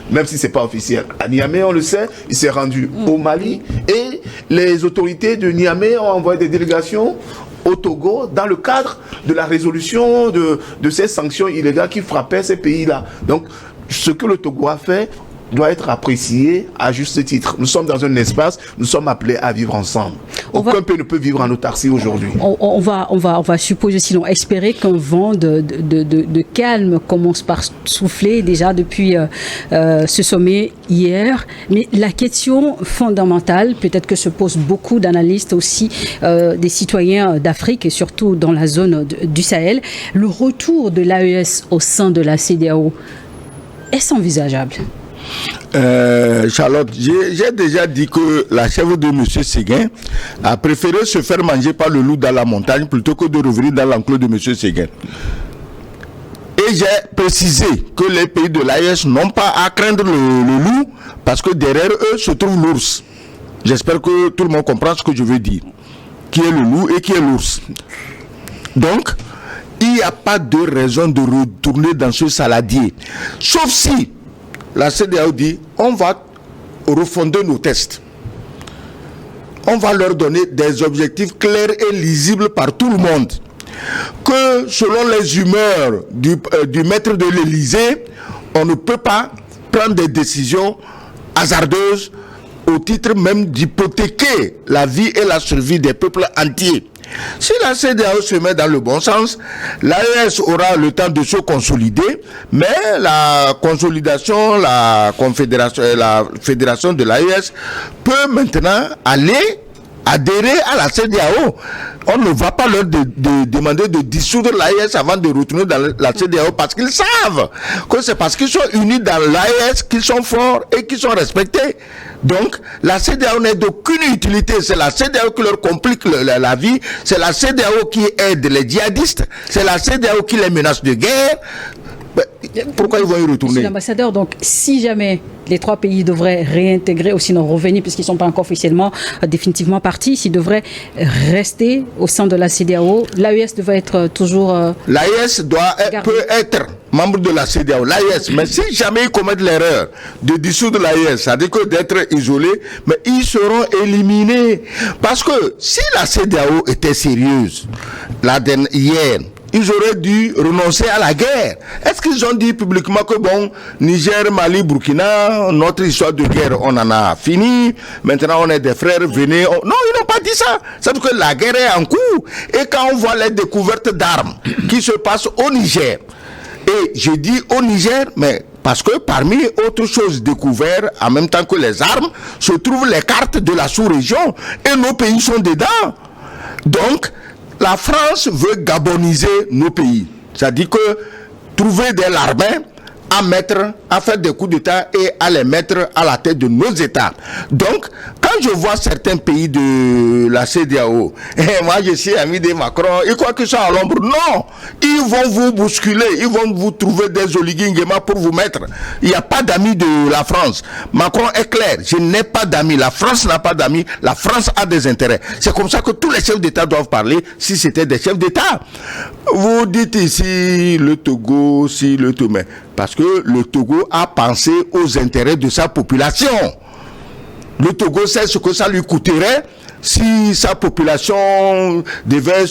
Même si ce n'est pas officiel. À Niamey, on le sait, il s'est rendu au Mali et les autorités de Niamey ont envoyé des délégations au Togo dans le cadre de la résolution de ces sanctions illégales qui frappaient ces pays-là. Donc, ce que le Togo a fait doit être apprécié à juste titre. Nous sommes dans un espace, nous sommes appelés à vivre ensemble. Aucun pays ne peut vivre en autarcie aujourd'hui. On va supposer, sinon espérer qu'un vent de calme commence par souffler déjà depuis ce sommet hier. Mais la question fondamentale, peut-être que se posent beaucoup d'analystes aussi, des citoyens d'Afrique et surtout dans la zone du Sahel, le retour de l'AES au sein de la CEDEAO, est-ce envisageable ? Charlotte, j'ai déjà dit que la chèvre de M. Séguin a préféré se faire manger par le loup dans la montagne plutôt que de revenir dans l'enclos de M. Séguin. Et j'ai précisé que les pays de l'AES n'ont pas à craindre le loup parce que derrière eux se trouve l'ours. J'espère que tout le monde comprend ce que je veux dire. Qui est le loup et qui est l'ours. Donc, il n'y a pas de raison de retourner dans ce saladier. Sauf si la CEDEAO dit, on va refonder nos tests. On va leur donner des objectifs clairs et lisibles par tout le monde. Que selon les humeurs du maître de l'Élysée, on ne peut pas prendre des décisions hasardeuses au titre même d'hypothéquer la vie et la survie des peuples entiers. Si la CEDEAO se met dans le bon sens, l'AES aura le temps de se consolider, mais la consolidation, la fédération de l'AES peut maintenant aller adhérer à la CEDEAO. On ne va pas leur demander de dissoudre l'AES avant de retourner dans la CEDEAO parce qu'ils savent que c'est parce qu'ils sont unis dans l'AES qu'ils sont forts et qu'ils sont respectés. Donc, la CEDEAO n'est d'aucune utilité. C'est la CEDEAO qui leur complique la vie. C'est la CEDEAO qui aide les djihadistes. C'est la CEDEAO qui les menace de guerre. Pourquoi ils vont y retourner? Monsieur l'ambassadeur, donc si jamais les trois pays devraient réintégrer ou sinon revenir, puisqu'ils ne sont pas encore officiellement, définitivement partis, s'ils devraient rester au sein de la CEDEAO, l'AES devrait être toujours... L'AES peut être membre de la CEDEAO, l'AES, mais si jamais ils commettent l'erreur de dissoudre l'AES, c'est-à-dire que d'être isolés, mais ils seront éliminés. Parce que si la CEDEAO était sérieuse, hier, ils auraient dû renoncer à la guerre. Est-ce qu'ils ont dit publiquement que bon, Niger, Mali, Burkina, notre histoire de guerre, on en a fini, maintenant on est des frères, venez... Non, ils n'ont pas dit ça. C'est-à-dire que la guerre est en cours. Et quand on voit les découvertes d'armes qui se passent au Niger, et je dis au Niger, mais parce que parmi autres choses découvertes, en même temps que les armes, se trouvent les cartes de la sous-région, et nos pays sont dedans. Donc, la France veut gaboniser nos pays. C'est-à-dire que trouver des larbins à faire des coups d'État et à les mettre à la tête de nos États. Donc, quand je vois certains pays de la CEDEAO, moi je suis ami de Macron, ils croient qu'ils sont à l'ombre. Non, ils vont vous bousculer, ils vont vous trouver des oligarques pour vous mettre. Il n'y a pas d'amis de la France. Macron est clair, je n'ai pas d'amis, la France n'a pas d'amis, la France a des intérêts. C'est comme ça que tous les chefs d'État doivent parler si c'était des chefs d'État. Vous dites ici le Togo, si le Tomé, parce que le Togo a pensé aux intérêts de sa population. Le Togo sait ce que ça lui coûterait si sa population devait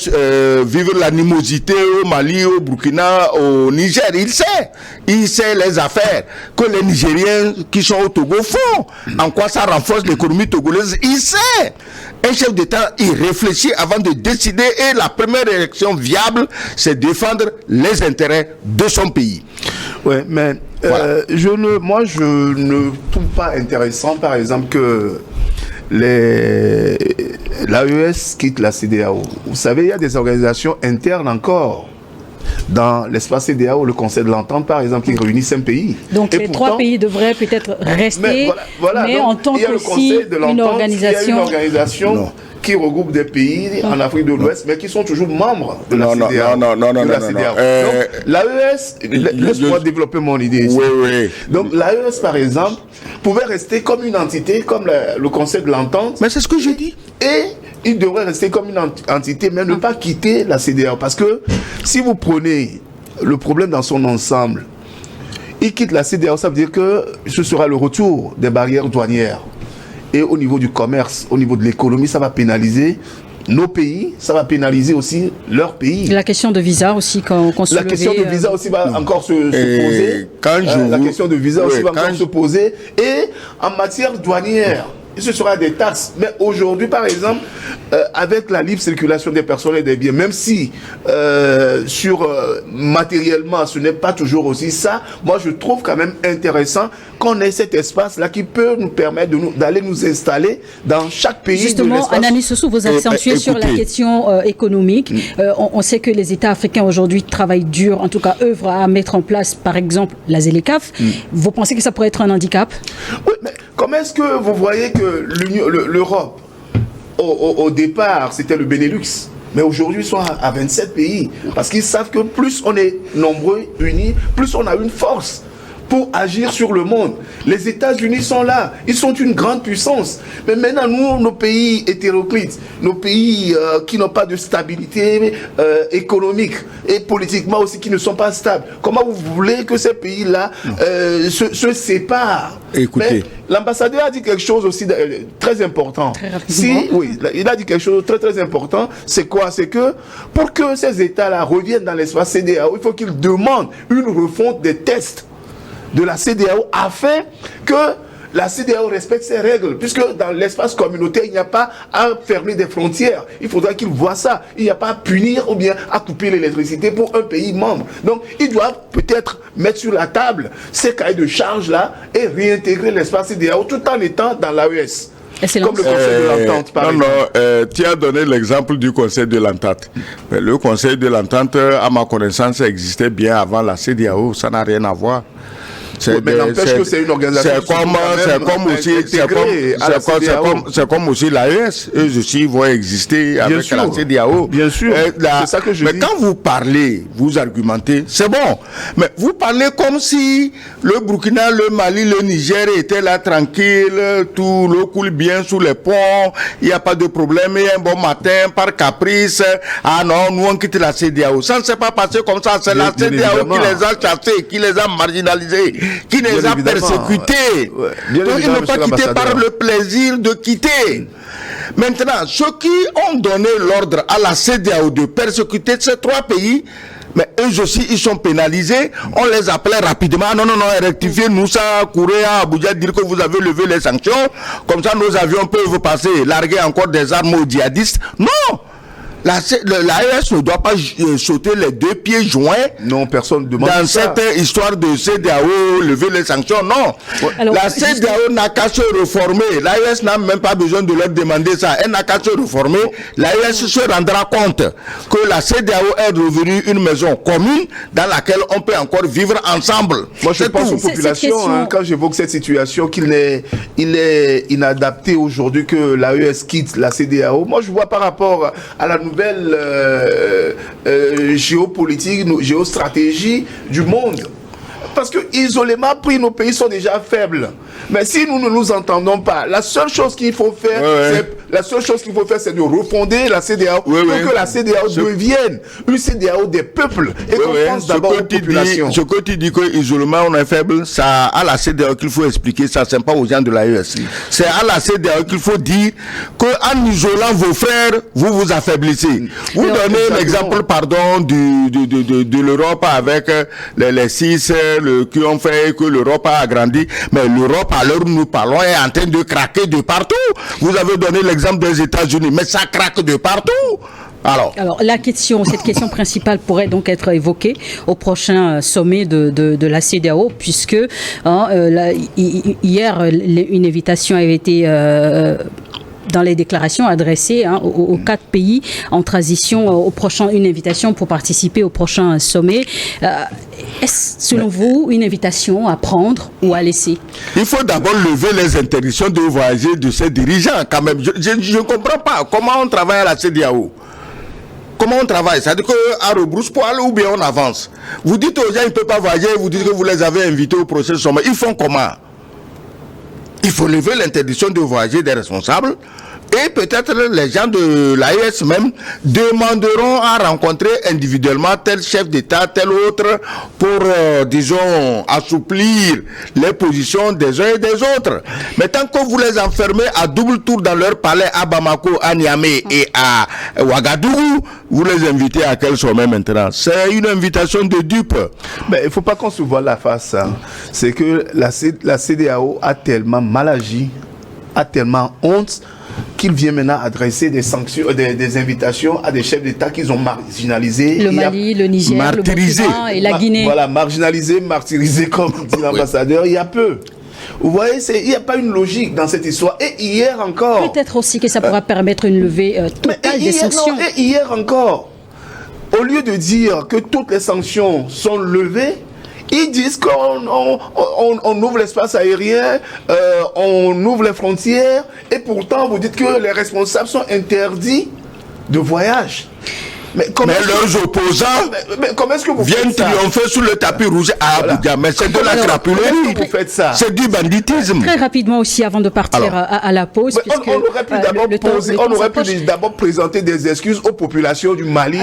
vivre l'animosité au Mali, au Burkina, au Niger. Il sait les affaires que les Nigériens qui sont au Togo font. En quoi ça renforce l'économie togolaise, il sait. Un chef d'État, il réfléchit avant de décider et la première élection viable, c'est défendre les intérêts de son pays. Ouais, mais voilà. Je ne trouve pas intéressant, par exemple, que l'AES quitte la CEDEAO. Vous savez, il y a des organisations internes encore dans l'espace CEDEAO, le Conseil de l'Entente, par exemple, qui réunit 5 pays. Donc et les pourtant, 3 pays devraient peut-être rester, mais en tant qu'aussi une organisation... Il y a une organisation qui regroupe des pays en Afrique de l'Ouest, mais qui sont toujours membres de la CEDEAO. Donc, l'AES, laisse-moi développer mon idée ici. Oui. Donc, l'AES, par exemple, pouvait rester comme une entité, comme le Conseil de l'Entente. Mais c'est ce que j'ai dit. Et il devrait rester comme une entité, mais ne pas quitter la CEDEAO. Parce que si vous prenez le problème dans son ensemble, il quitte la CEDEAO, ça veut dire que ce sera le retour des barrières douanières. Et au niveau du commerce, au niveau de l'économie, ça va pénaliser nos pays, ça va pénaliser aussi leur pays. La question de visa aussi, qu'on se La question de visa aussi va encore se poser. La question de visa aussi va encore se poser. Et en matière douanière, ce sera des taxes. Mais aujourd'hui, par exemple, avec la libre circulation des personnes et des biens, même si matériellement, ce n'est pas toujours aussi ça, moi je trouve quand même intéressant qu'on ait cet espace-là qui peut nous permettre d'aller nous installer dans chaque pays. Justement, Anani Sossou, vous accentuez sur la question économique. On sait que les États africains aujourd'hui travaillent dur, en tout cas œuvrent à mettre en place, par exemple, la ZLECAf. Vous pensez que ça pourrait être un handicap? Oui, mais comment est-ce que vous voyez que l'Europe, au départ, c'était le Benelux, mais aujourd'hui, ils sont à 27 pays, parce qu'ils savent que plus on est nombreux, unis, plus on a une force pour agir sur le monde. Les États-Unis sont là, ils sont une grande puissance. Mais maintenant, nous, nos pays hétéroclites, nos pays qui n'ont pas de stabilité économique et politiquement aussi qui ne sont pas stables, comment vous voulez que ces pays-là se séparent? Écoutez. L'ambassadeur a dit quelque chose aussi de très important. Oui, il a dit quelque chose de très très important. C'est quoi? C'est que pour que ces États-là reviennent dans l'espace CEDEAO, il faut qu'ils demandent une refonte des tests de la CEDEAO afin que la CEDEAO respecte ses règles, puisque dans l'espace communautaire, il n'y a pas à fermer des frontières. Il faudra qu'ils voient ça. Il n'y a pas à punir ou bien à couper l'électricité pour un pays membre. Donc, ils doivent peut-être mettre sur la table ces cahiers de charges-là et réintégrer l'espace CEDEAO tout en étant dans l'AES. Comme le Conseil de l'Entente, par exemple. Tu as donné l'exemple du Conseil de l'Entente. Le Conseil de l'Entente, à ma connaissance, existait bien avant la CEDEAO. Ça n'a rien à voir. Mais n'empêche que c'est une organisation c'est comme aussi l'AES. Eux aussi vont exister avec la CEDEAO. Bien sûr. C'est ça que je dis. Mais quand vous parlez, vous argumentez, c'est bon. Mais vous parlez comme si le Burkina, le Mali, le Niger étaient là tranquille, tout l'eau coule bien sous les ponts, il n'y a pas de problème, et un bon matin, par caprice, ah non, nous on quitte la CEDEAO. Ça ne s'est pas passé comme ça, c'est la CEDEAO qui les a chassés, qui les a marginalisés, qui les a persécutés. Donc ils n'ont pas quitté par le plaisir de quitter. Maintenant, ceux qui ont donné l'ordre à la CEDEAO de persécuter ces trois pays, mais eux aussi, ils sont pénalisés. On les appelait rapidement. Non, rectifiez-nous ça, courez à Abuja, dire que vous avez levé les sanctions. Comme ça, nos avions peuvent passer, larguer encore des armes aux djihadistes. Non! L'AES ne doit pas sauter les deux pieds joints. Non, personne ne demande ça. Dans cette histoire de CEDEAO, lever les sanctions, non. Alors, la CEDEAO n'a qu'à se reformer. L'AES n'a même pas besoin de leur demander ça. Elle n'a qu'à se reformer. L'AES se rendra compte que la CEDEAO est devenue une maison commune dans laquelle on peut encore vivre ensemble. Moi, je pense aux populations, quand j'évoque cette situation, il est inadapté aujourd'hui que l'AES quitte la CEDEAO. Moi, je vois par rapport à la nouvelle géopolitique, géostratégie du monde. Parce que isolément pris, nos pays sont déjà faibles. Mais si nous ne nous entendons pas, la seule chose qu'il faut faire, c'est de refonder la CEDEAO pour que la CEDEAO devienne une CEDEAO des peuples et qu'on pense d'abord aux populations. Ce que tu dis que isolément on est faible, c'est à la CEDEAO qu'il faut expliquer ça, c'est pas aux gens de l'AES. C'est à la CEDEAO qu'il faut dire qu'en isolant vos frères, vous vous affaiblissez. Vous donnez l'exemple, de l'Europe avec les six qui ont fait que l'Europe a agrandi, mais l'Europe, à l'heure où nous parlons, est en train de craquer de partout. Vous avez donné l'exemple des États-Unis, mais ça craque de partout. Alors, cette question principale pourrait donc être évoquée au prochain sommet de la CEDEAO, puisque hier, une invitation avait été dans les déclarations adressées aux 4 pays en transition une invitation pour participer au prochain sommet. Est-ce, selon vous, une invitation à prendre ou à laisser? Il faut d'abord lever les interdictions de voyager de ces dirigeants, quand même. Je ne comprends pas comment on travaille à la CEDEAO. Comment on travaille? C'est-à-dire qu'à rebrousse-poil ou bien on avance. Vous dites aux gens qu'ils ne peuvent pas voyager, vous dites que vous les avez invités au prochain sommet. Ils font comment? Il faut lever l'interdiction de voyager des responsables Et peut-être les gens de l'AES même demanderont à rencontrer individuellement tel chef d'État, tel autre, pour, disons, assouplir les positions des uns et des autres. Mais tant que vous les enfermez à double tour dans leur palais à Bamako, à Niamey et à Ouagadougou, vous les invitez à quel sommet maintenant? C'est une invitation de dupe. Mais il ne faut pas qu'on se voile la face. Hein. C'est que la CEDEAO a tellement mal agi, a tellement honte, qu'il vient maintenant adresser des sanctions, des invitations à des chefs d'État qu'ils ont marginalisés. Le Mali, le Niger, martyrisé. le Burkina et la Guinée. Voilà, marginalisés, martyrisés, comme dit l'ambassadeur, il y a peu. Vous voyez, il n'y a pas une logique dans cette histoire. Et hier encore... Peut-être aussi que ça pourra permettre une levée totale des sanctions. Non, et hier encore, au lieu de dire que toutes les sanctions sont levées, ils disent qu'on ouvre l'espace aérien, on ouvre les frontières, et pourtant vous dites que les responsables sont interdits de voyage. Mais leurs opposants comment est-ce que vous viennent triompher sous le tapis rouge à Abuja. Mais c'est de la crapulerie. Vous faites ça. C'est du banditisme. Très rapidement aussi, avant de partir à la pause. On aurait pu d'abord présenter des excuses aux populations du Mali,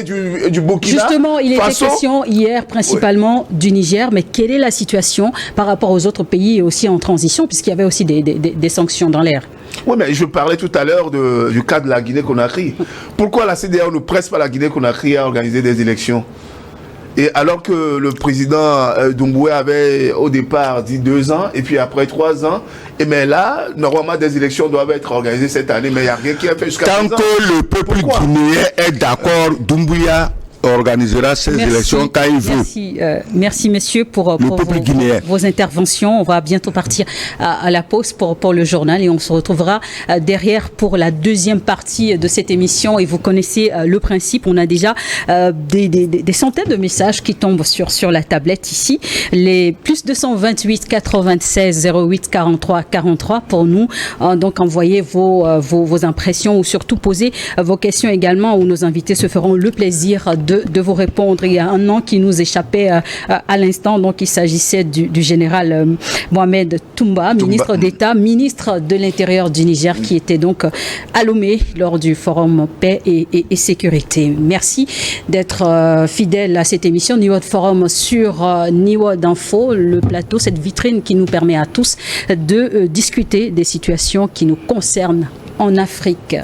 du et du Burkina. Justement, il était question hier principalement du Niger, mais quelle est la situation par rapport aux autres pays et aussi en transition, puisqu'il y avait aussi des sanctions dans l'air? Oui, mais je parlais tout à l'heure du cas de la Guinée-Conakry. Pourquoi la CEDEAO ne presse pas la Guinée-Conakry à organiser des élections? Et alors que le président Doumbouya avait au départ dit 2 ans, et puis après 3 ans, et mais là, normalement des élections doivent être organisées cette année, mais il n'y a rien qui a fait jusqu'à présent. Tant que le peuple guinéen est d'accord, Doumbouya organisera ces élections quand il veut. Merci messieurs pour vos interventions. On va bientôt partir à la pause pour le journal et on se retrouvera derrière pour la deuxième partie de cette émission. Et vous connaissez le principe, on a déjà des centaines de messages qui tombent sur la tablette ici. Les plus 228 96 08 43 43 pour nous. Donc envoyez vos impressions ou surtout posez vos questions également où nos invités se feront le plaisir de vous répondre. Il y a un nom qui nous échappait à l'instant, donc il s'agissait du général Mohamed Toumba, ministre d'État, ministre de l'Intérieur du Niger, qui était donc à Lomé lors du forum Paix et Sécurité. Merci d'être fidèle à cette émission Niwod Forum sur Niwod Info, le plateau, cette vitrine qui nous permet à tous de discuter des situations qui nous concernent en Afrique.